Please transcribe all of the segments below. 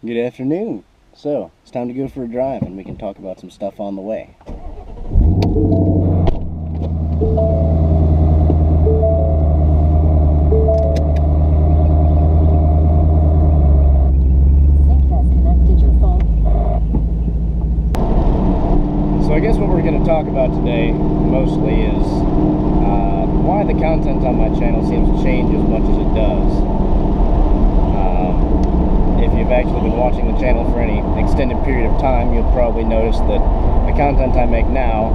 Good afternoon. So, it's time to go for a drive and we can talk about some stuff on the way. So I guess what we're going to talk about today mostly is why the content on my channel seems to change as much as it does. If you've actually been watching the channel for any extended period of time, you'll probably notice that the content I make now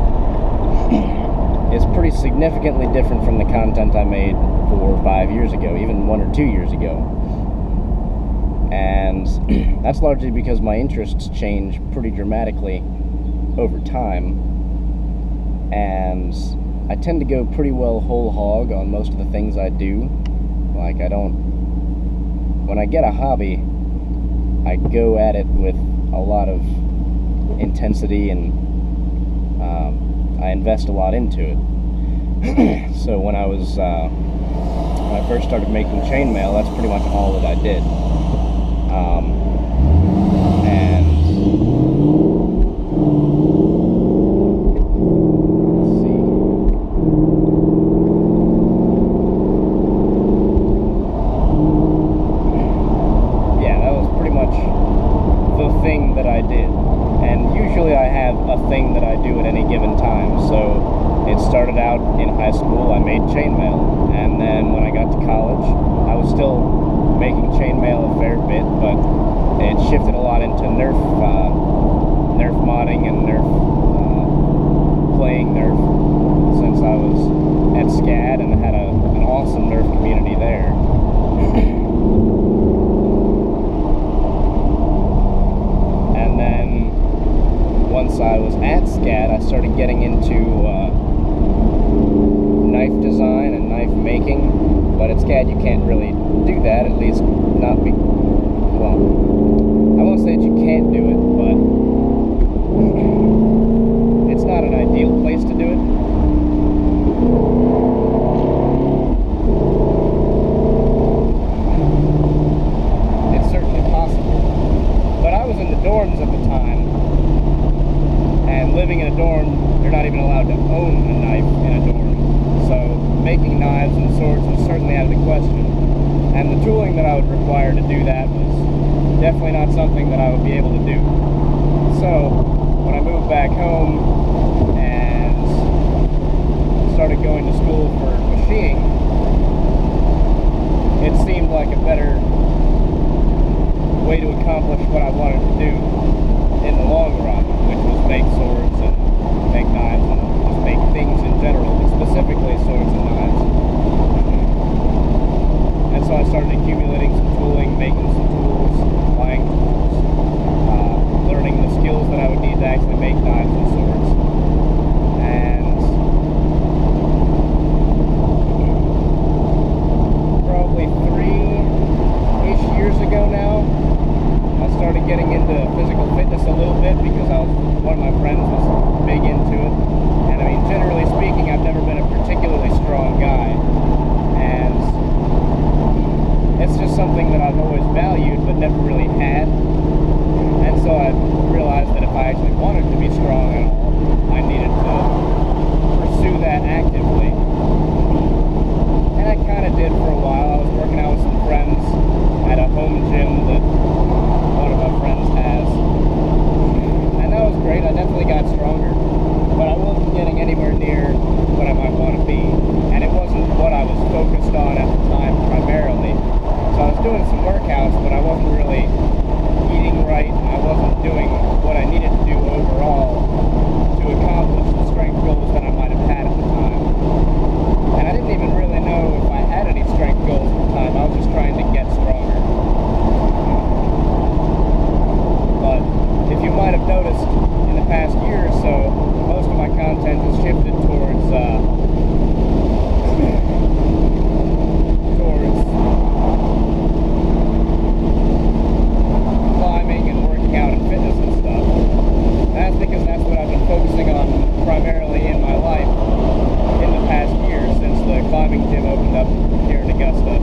is pretty significantly different from the content I made 4 or 5 years ago, even 1 or 2 years ago. And that's largely because my interests change pretty dramatically over time, and I tend to go pretty well whole hog on most of the things I do. Like, when I get a hobby, I go at it with a lot of intensity, and I invest a lot into it. So when I first started making chainmail, that's pretty much all that I did. And let's see. Yeah, that was pretty much the thing that I did. And usually I have a thing that I do at any given time. So it started out in high school, I made chainmail. And then when I got to college, I was still making chainmail a fair bit, but it shifted a lot into Nerf modding and playing Nerf, since I was at SCAD and had an awesome Nerf community there. And then once I was at SCAD, I started getting into knife design and knife making, but at SCAD you can't really do that, at least not well, I won't say that you can't do it, but it's not an ideal place to do it. It's certainly possible, but I was in the dorms at the time, and living in a dorm, you're not even allowed to own a knife in a dorm, so making knives and swords was certainly out of the question, and the tooling that I would require to do that was definitely not something that I would be able to do. So when I moved back home and started going to school for machining, it seemed like a better way to accomplish what I wanted to do in the long run, which was make swords and make knives and just make things in general, but specifically swords and knives. And so I started accumulating some tooling, making some tools, buying tools, learning the skills that I would need to actually make knives and swords. And probably 3-ish years ago now, I started getting into physical fitness a little bit because one of my friends was big into it. And I mean, generally speaking, I've never been a particularly strong guy. And it's just something that I've always valued but never really had. And so I realized that if I actually wanted to be strong at all, I needed to pursue that actively. And I kind of did for a while. I was working out with some friends at a home gym that one of my friends has. And that was great. I definitely got stronger. But I wasn't getting anywhere near what I might want to be. And it wasn't what I was focused on at the time primarily. So I was doing some workouts, but I wasn't really eating right. I wasn't doing what I needed to do overall to accomplish the strength goals that I might have had at the time. And I didn't even really know if I had any strength goals at the time. I was just trying to get stronger. But if you might have noticed, in the past year or so, most of my content has shifted towards climbing and working out and fitness and stuff. That's because that's what I've been focusing on primarily in my life in the past year, since the climbing gym opened up here in Augusta.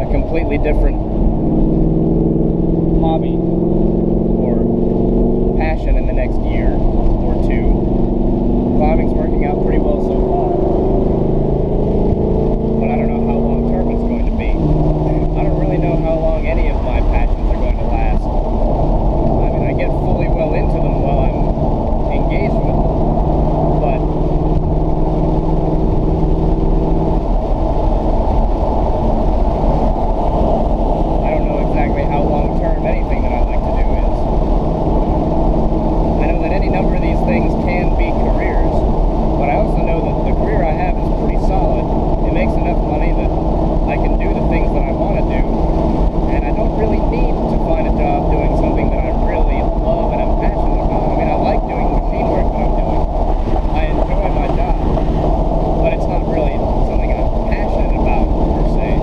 a completely different hobby or passion in the next year or two. Climbing's working out pretty well so far, but I don't know how long term it's going to be. I don't really know how long any of my passions are going to last. I mean, I get fully well into them while I'm engaged with them, but I don't know exactly how long term anything that I like to do is. I know that any number of these things can be careers, but I also know that the career I have is pretty solid. It makes enough money that I can do the things that I want to do, and I don't really need to find a job doing something that I really love and I'm passionate about. I mean, I like doing machine work that I'm doing. I enjoy my job, but it's not really something I'm passionate about, per se.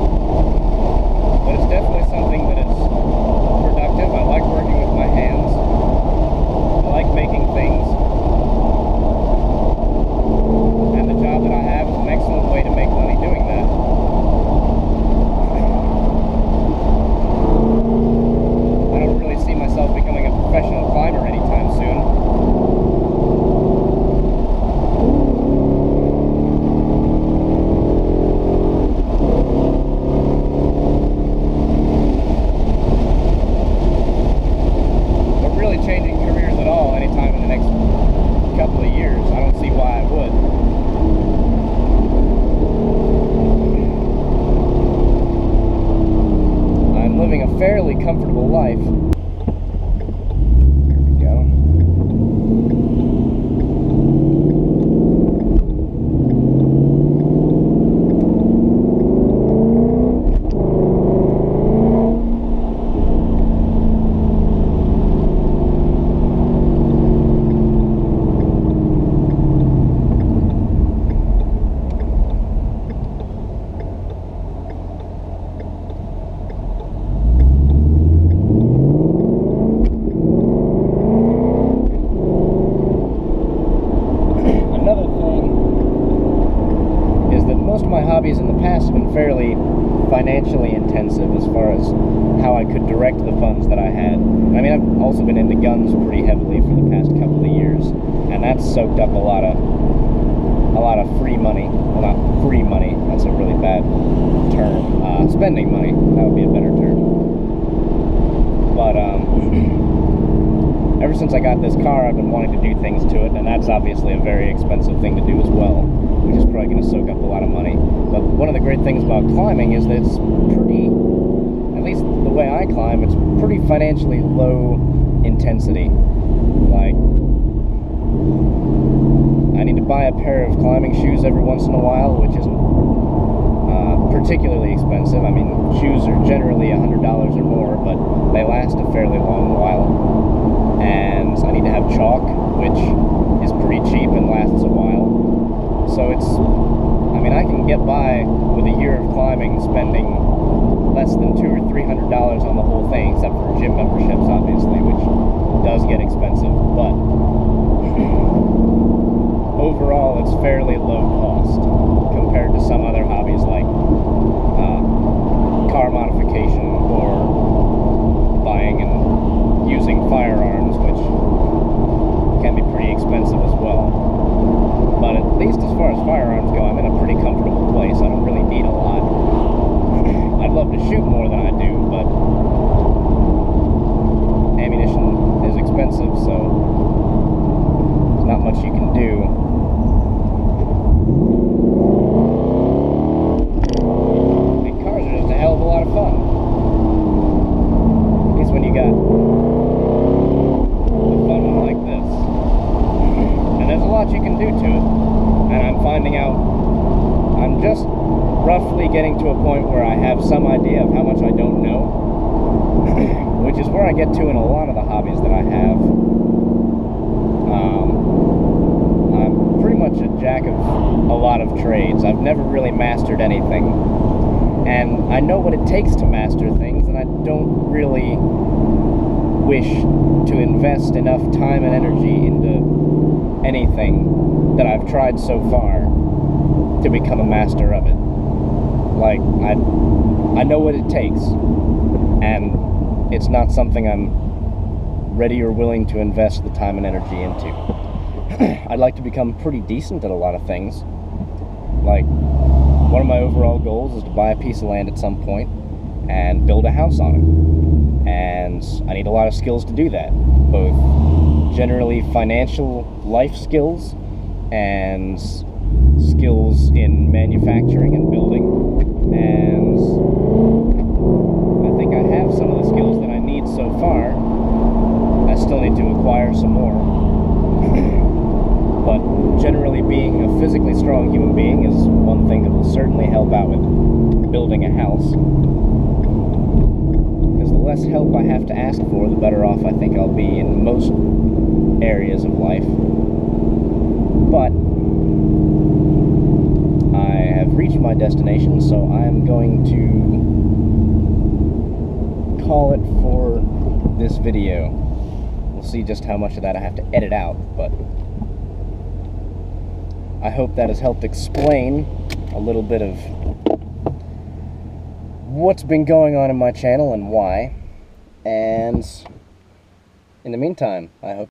But it's definitely something that is productive. I like working with my hands. I like making things. And the job that I have is an excellent way to make money doing that. I don't really see myself becoming a professional climber anytime soon. But really changing careers at all anytime in the next couple of years, I don't see why I would. I'm living a fairly comfortable life. There we go. Hobbies in the past have been fairly financially intensive as far as how I could direct the funds that I had. I mean, I've also been into guns pretty heavily for the past couple of years, and that's soaked up a lot of free money. Well, not free money, that's a really bad term. Spending money, that would be a better term. But ever since I got this car, I've been wanting to do things to it, and that's obviously a very expensive thing to do as well, which is probably going to soak up a lot of money. But one of the great things about climbing is that it's pretty, at least the way I climb, it's pretty financially low intensity. Like, I need to buy a pair of climbing shoes every once in a while, which isn't particularly expensive. I mean, shoes are generally $100 or more, but they last a fairly long while. And I need to have chalk, which is pretty cheap and lasts a while. So it's, I mean, I can get by with a year of climbing spending less than $200 or $300 on the whole thing, except for gym memberships, obviously, which does get expensive. But overall, it's fairly low cost compared to some other hobbies like car modification or buying and using firearms, which can be pretty expensive as well. But at least as far as firearms go, I'm in a pretty comfortable place. I don't really need a lot. I'd love to shoot more than I do, but ammunition is expensive, so there's not much you can do. And cars are just a hell of a lot of fun. At least when you got a fun one like this. And there's a lot you can do to it. And I'm finding out, I'm just roughly getting to a point where I have some idea of how much I don't know, which is where I get to in a lot of the hobbies that I have. I'm pretty much a jack of a lot of trades. I've never really mastered anything, and I know what it takes to master things, and I don't really wish to invest enough time and energy into anything that I've tried so far to become a master of it. Like, I know what it takes, and it's not something I'm ready or willing to invest the time and energy into. I'd like to become pretty decent at a lot of things. Like, one of my overall goals is to buy a piece of land at some point and build a house on it. And I need a lot of skills to do that, both generally financial life skills and skills in manufacturing and building. And I think I have some of the skills that I need so far. I still need to acquire some more. But generally, being a physically strong human being is one thing that will certainly help out with building a house. Because the less help I have to ask for, the better off I think I'll be in most areas of life. But I have reached my destination, so I'm going to call it for this video. We'll see just how much of that I have to edit out, but I hope that has helped explain a little bit of what's been going on in my channel and why. And in the meantime, I hope